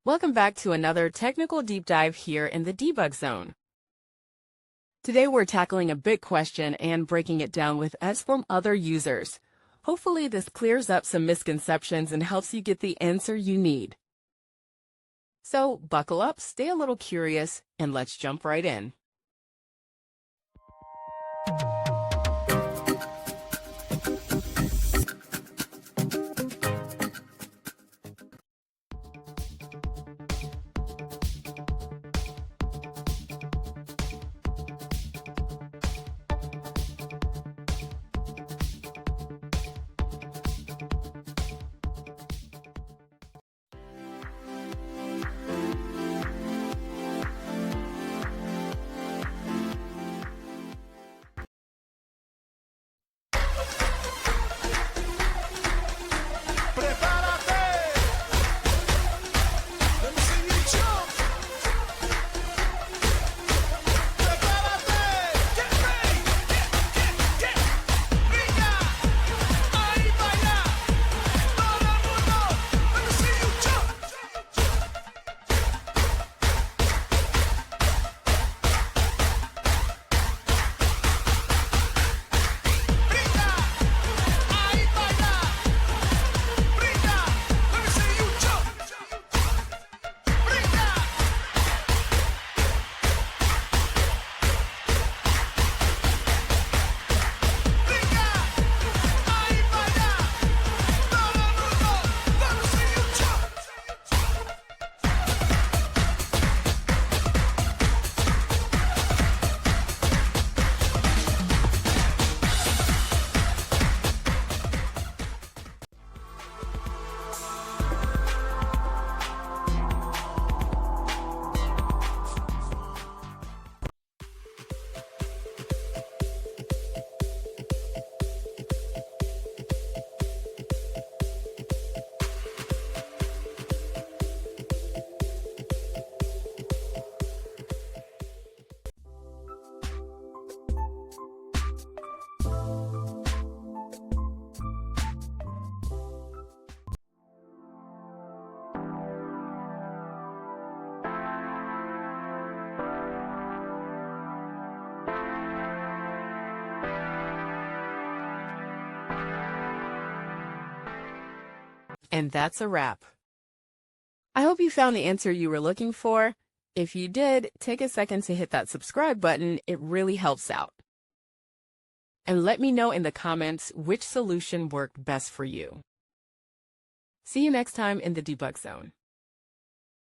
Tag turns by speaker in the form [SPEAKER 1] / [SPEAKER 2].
[SPEAKER 1] Welcome back to another technical deep dive here in the debug zone. Today we're tackling a big question and breaking it down with us from other users. Hopefully this clears up some misconceptions and helps you get the answer you need. So buckle up, stay a little curious, and let's jump right in. And that's a wrap. I hope you found the answer you were looking for. If you did, take a second to hit that subscribe button. It really helps out. And let me know in the comments which solution worked best for you. See you next time in the debug zone.